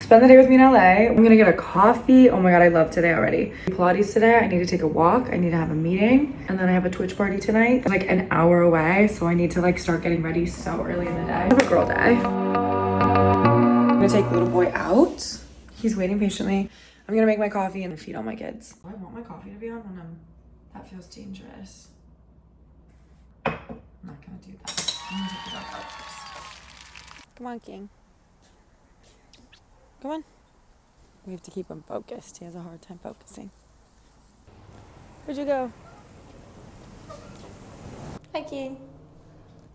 Spend the day with me in LA. I'm gonna get a coffee. Oh my God, I love today already. Pilates today. I need to take a walk. I need to have a meeting. And then I have a Twitch party tonight, like an hour away. So I need to like start getting ready so early in the day. I have a girl day. I'm gonna take little boy out. He's waiting patiently. I'm gonna make my coffee and feed all my kids. I want my coffee to be on when that feels dangerous. I'm not gonna do that. I'm gonna take the dog out first. Come on, King. Come on. We have to keep him focused. He has a hard time focusing. Where'd you go? Hi, King.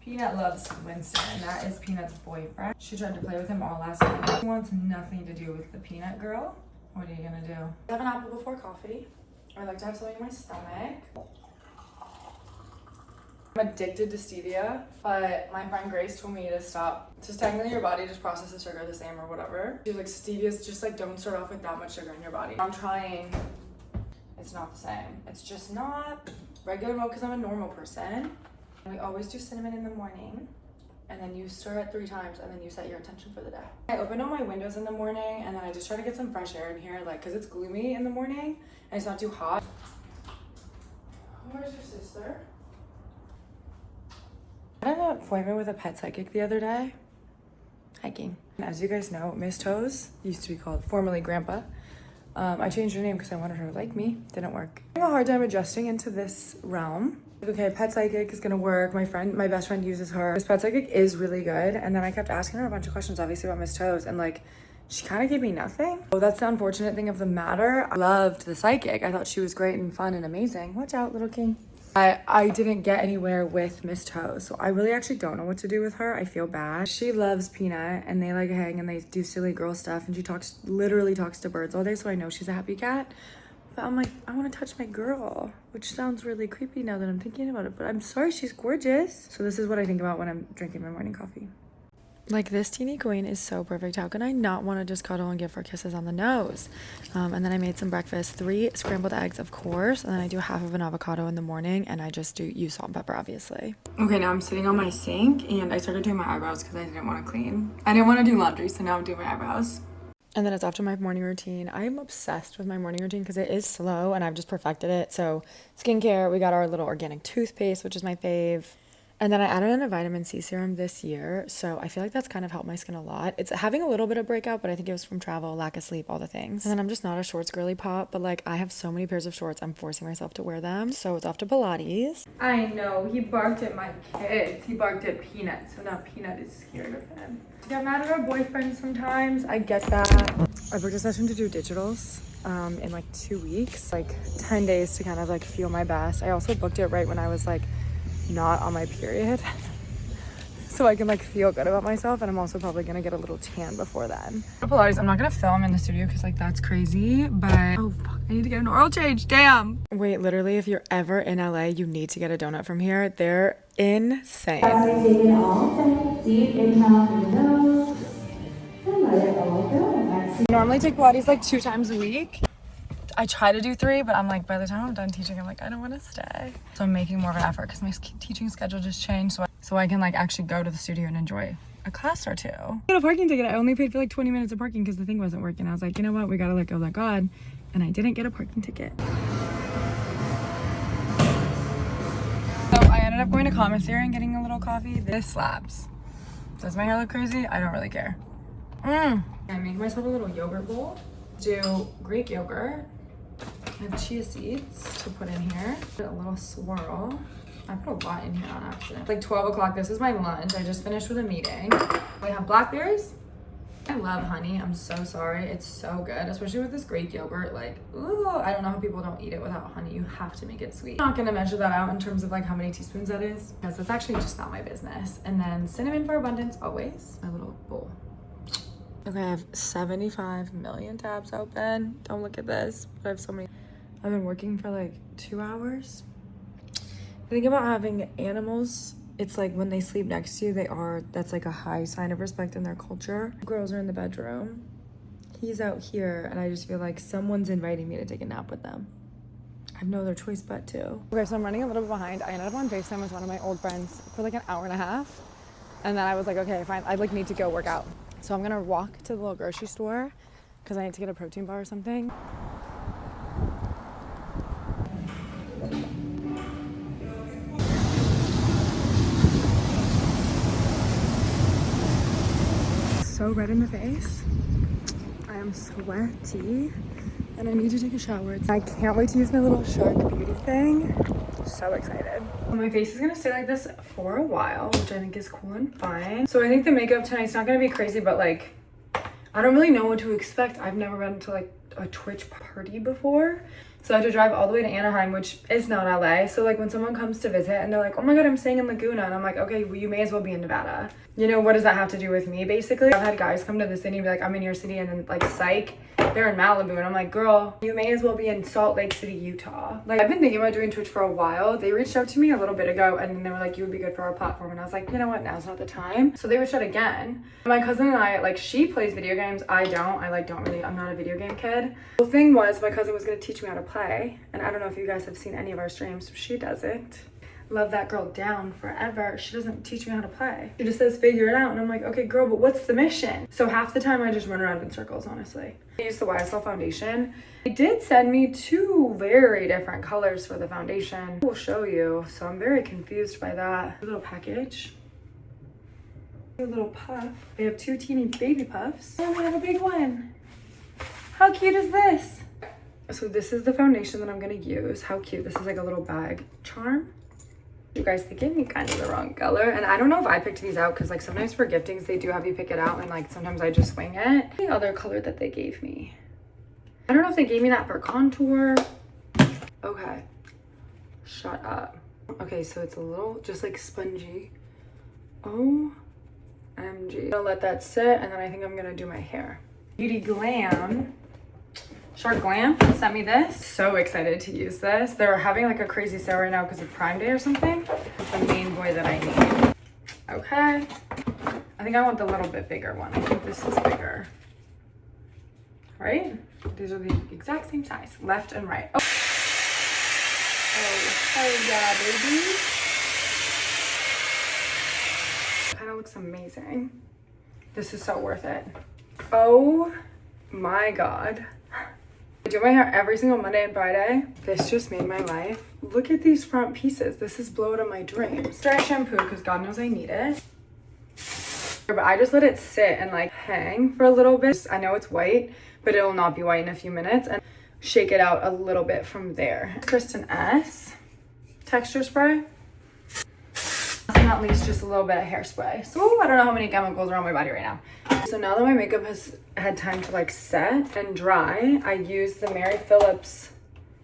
Peanut loves Winston, and that is Peanut's boyfriend. She tried to play with him all last night. He wants nothing to do with the Peanut girl. What are you gonna do? I have an apple before coffee. I like to have something in my stomach. I'm addicted to stevia, but my friend Grace told me to stop. Just technically your body just processes sugar the same or whatever. She's like, stevia's just like, don't start off with that much sugar in your body. I'm trying. It's not the same. It's just not regular milk because I'm a normal person. We always do cinnamon in the morning, and then you stir it 3 times, and then you set your intention for the day. I open all my windows in the morning, and then I just try to get some fresh air in here, like, cause it's gloomy in the morning, and it's not too hot. Where's your sister? I had an appointment with a pet psychic the other day. Hiking. As you guys know, Miss Toes used to be called formerly Grandpa. I changed her name because I wanted her to like me. Didn't work. I'm having a hard time adjusting into this realm. Okay, pet psychic is gonna work. My best friend uses her. This pet psychic is really good. And then I kept asking her a bunch of questions, obviously, about Miss Toes, and like, she kind of gave me nothing. Oh, that's the unfortunate thing of the matter. I loved the psychic. I thought she was great and fun and amazing. Watch out, little king. I didn't get anywhere with Miss Toes, so I really actually don't know what to do with her. I feel bad. She loves Peanut, and they like hang and they do silly girl stuff, and she literally talks to birds all day, so I know she's a happy cat. But I'm like, I want to touch my girl, which sounds really creepy now that I'm thinking about it, but I'm sorry, she's gorgeous. So this is what I think about when I'm drinking my morning coffee. Like, this teeny queen is so perfect. How can I not want to just cuddle and give her kisses on the nose? And then I made some breakfast, 3 scrambled eggs, of course, and then I do half of an avocado in the morning, and I just use salt and pepper, obviously. Okay, now I'm sitting on my sink, and I started doing my eyebrows because I didn't want to clean. I didn't want to do laundry, so now I'm doing my eyebrows. And then it's after my morning routine. I'm obsessed with my morning routine because it is slow, and I've just perfected it. So skincare, we got our little organic toothpaste, which is my fave. And then I added in a vitamin C serum this year, so I feel like that's kind of helped my skin a lot. It's having a little bit of breakout, but I think it was from travel, lack of sleep, all the things. And then I'm just not a shorts girly pop, but like, I have so many pairs of shorts, I'm forcing myself to wear them. So it's off to Pilates. I know, he barked at my kids. He barked at Peanut, so now Peanut is scared of him. I get mad at our boyfriend sometimes, I get that. I booked a session to do digitals in like 2 weeks, like 10 days to kind of like feel my best. I also booked it right when I was like not on my period, so I can like feel good about myself, and I'm also probably gonna get a little tan before then. Pilates, I'm not gonna film in the studio because like that's crazy, but oh fuck, I need to get an oil change. Damn. Wait, literally, if you're ever in LA, you need to get a donut from here. They're insane. Deep inhale through the nose and let it all go. I normally take Pilates like 2 times a week. I try to do 3, but I'm like, by the time I'm done teaching, I'm like, I don't want to stay. So I'm making more of an effort because my teaching schedule just changed, so I can like actually go to the studio and enjoy a class or 2. I got a parking ticket. I only paid for like 20 minutes of parking because the thing wasn't working. I was like, you know what? We gotta let go of God. And I didn't get a parking ticket. So I ended up going to commissary and getting a little coffee. This slaps. Does my hair look crazy? I don't really care. I make myself a little yogurt bowl. Do Greek yogurt. I have chia seeds to put in here. A little swirl. I put a lot in here on accident. It's like 12 o'clock. This is my lunch. I just finished with a meeting. We have blackberries. I love honey. I'm so sorry. It's so good, especially with this Greek yogurt. Like, ooh, I don't know how people don't eat it without honey. You have to make it sweet. I'm not gonna measure that out in terms of like how many teaspoons that is, because that's actually just not my business. And then cinnamon for abundance, always. My little bowl. Okay, I have 75 million tabs open. Don't look at this, but I have so many. I've been working for like 2 hours. The thing about having animals, it's like when they sleep next to you, that's like a high sign of respect in their culture. Girls are in the bedroom. He's out here, and I just feel like someone's inviting me to take a nap with them. I have no other choice but to. Okay, so I'm running a little bit behind. I ended up on FaceTime with one of my old friends for like an hour and a half. And then I was like, okay, fine. I like need to go work out. So I'm gonna walk to the little grocery store because I need to get a protein bar or something. So red in the face. I am sweaty and I need to take a shower. I can't wait to use my little Shark Beauty thing. So excited. My face is gonna stay like this for a while, which I think is cool and fine. So I think the makeup tonight's not gonna be crazy, but like, I don't really know what to expect. I've never been to like a Twitch party before. So I had to drive all the way to Anaheim, which is not LA. So like when someone comes to visit and they're like, oh my God, I'm staying in Laguna. And I'm like, okay, well, you may as well be in Nevada. You know, what does that have to do with me, basically? I've had guys come to the city and be like, I'm in your city, and then like, psych, they're in Malibu. And I'm like, girl, you may as well be in Salt Lake City, Utah. Like, I've been thinking about doing Twitch for a while. They reached out to me a little bit ago and they were like, you would be good for our platform. And I was like, you know what, now's not the time. So they reached out again. My cousin and I, like, she plays video games. I don't. I'm not a video game kid. The thing was, my cousin was gonna teach me how to play. And I don't know if you guys have seen any of our streams. She doesn't. Love that girl down forever. She doesn't teach me how to play. She just says figure it out, and I'm like, okay girl, but what's the mission? So half the time I just run around in circles, honestly. I use the YSL foundation. They did send me 2 very different colors for the foundation. I will show you. So I'm very confused by that. A little package. A little puff. They have 2 teeny baby puffs. Oh, we have a big one. How cute is this? So this is the foundation that I'm gonna use. How cute. This is like a little bag charm. You guys, they gave me kind of the wrong color, and I don't know if I picked these out because like sometimes for giftings they do have you pick it out, and like sometimes I just wing it. The other color that they gave me, I don't know if they gave me that for contour. Okay, shut up. Okay, so it's a little just like spongy. OMG. I'm gonna let that sit, and then I think I'm gonna do my hair. Beauty Glam, Shark Glam sent me this. So excited to use this. They're having like a crazy sale right now because of Prime Day or something. It's the main boy that I need. Okay. I think I want the little bit bigger one. I think this is bigger. Right? These are the exact same size. Left and right. Oh, yeah, baby. Kind of looks amazing. This is so worth it. Oh my God. I do my hair every single Monday and Friday. This just made my life. Look at these front pieces. This is blow out of my dreams. Dry shampoo, because God knows I need it. But I just let it sit and like hang for a little bit. I know it's white, but it'll not be white in a few minutes. And shake it out a little bit from there. Kristen S. Texture spray. And at least just a little bit of hairspray. So I don't know how many chemicals are on my body right now. So now that my makeup has had time to like set and dry, I use the Mary Phillips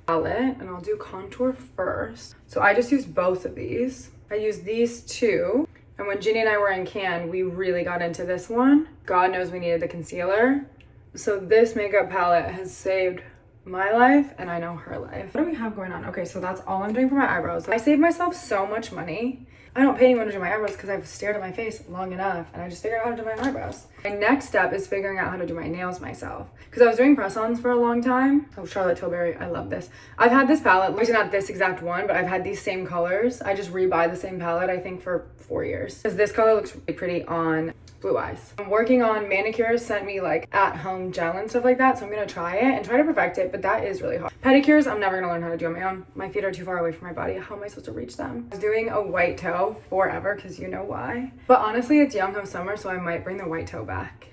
palette, and I'll do contour first. So I just use both of these. I use these 2. And when Ginny and I were in Cannes, we really got into this one. God knows we needed the concealer. So this makeup palette has saved my life, and I know her life. What do we have going on? Okay, so that's all I'm doing for my eyebrows. I saved myself so much money. I don't pay anyone to do my eyebrows because I've stared at my face long enough, and I just figured out how to do my eyebrows. My next step is figuring out how to do my nails myself, because I was doing press-ons for a long time. Oh, Charlotte Tilbury, I love this. I've had this palette, obviously not this exact one, but I've had these same colors. I just rebuy the same palette, I think, for 4 years. Because this color looks really pretty on Blue Eyes. I'm working on manicures, sent me like at-home gel and stuff like that, so I'm gonna try it and try to perfect it, but that is really hard. Pedicures, I'm never gonna learn how to do on my own. My feet are too far away from my body. How am I supposed to reach them? I was doing a white toe forever, because you know why. But honestly, it's Young Ho Summer, so I might bring the white toe back.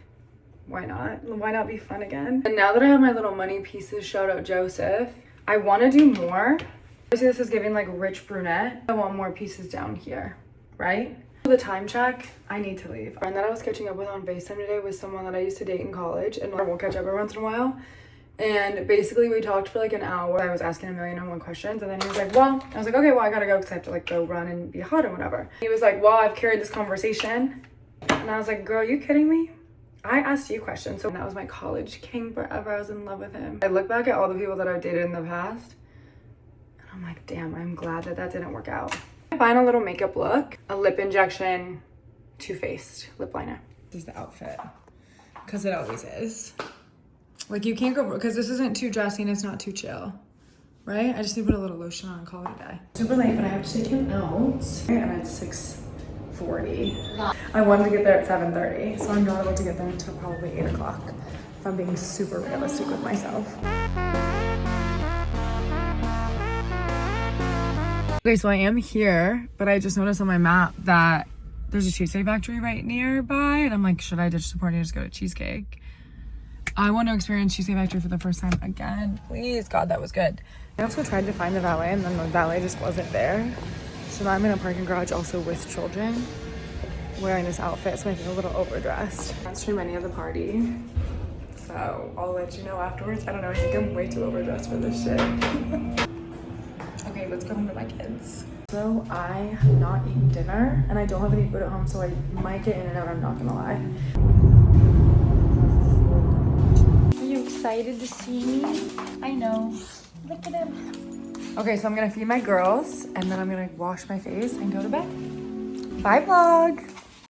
Why not? Why not be fun again? And now that I have my little money pieces, shout out Joseph, I wanna do more. Obviously this is giving like rich brunette. I want more pieces down here, right? The time check, I need to leave. And that I was catching up with on FaceTime today was someone that I used to date in college, and we'll catch up every once in a while. And basically we talked for like an hour. I was asking 1,000,001 questions, and then he was like, well, I was like, okay, well, I gotta go because I have to like go run and be hot and whatever. He was like, well, I've carried this conversation. And I was like, girl, are you kidding me? I asked you questions. So that was my college king forever. I was in love with him. I look back at all the people that I've dated in the past, and I'm like, damn, I'm glad that that didn't work out. Final little makeup look, a lip injection, Too Faced lip liner. This is the outfit, because it always is. Like, you can't go, because this isn't too dressy and it's not too chill, right? I just need to put a little lotion on and call it a day. Super late, but I have to take him out. And it's 8:40. I wanted to get there at 7:30, so I'm not able to get there until probably 8 o'clock. If I'm being super realistic with myself. Okay, so I am here, but I just noticed on my map that there's a Cheesecake Factory right nearby, and I'm like, should I ditch the party and just go to Cheesecake? I want to experience Cheesecake Factory for the first time again. Please, God, that was good. I also tried to find the valet, and then the valet just wasn't there. So now I'm in a parking garage also with children, wearing this outfit, so I feel a little overdressed. Can't stream any of the party, so I'll let you know afterwards. I don't know, I think I'm way too overdressed for this shit. Okay, let's go home to my kids. So I have not eaten dinner, and I don't have any food at home, so I might get in and out, I'm not gonna lie. Are you excited to see me? I know. Look at him. Okay, so I'm gonna feed my girls, and then I'm gonna wash my face and go to bed. Bye, vlog.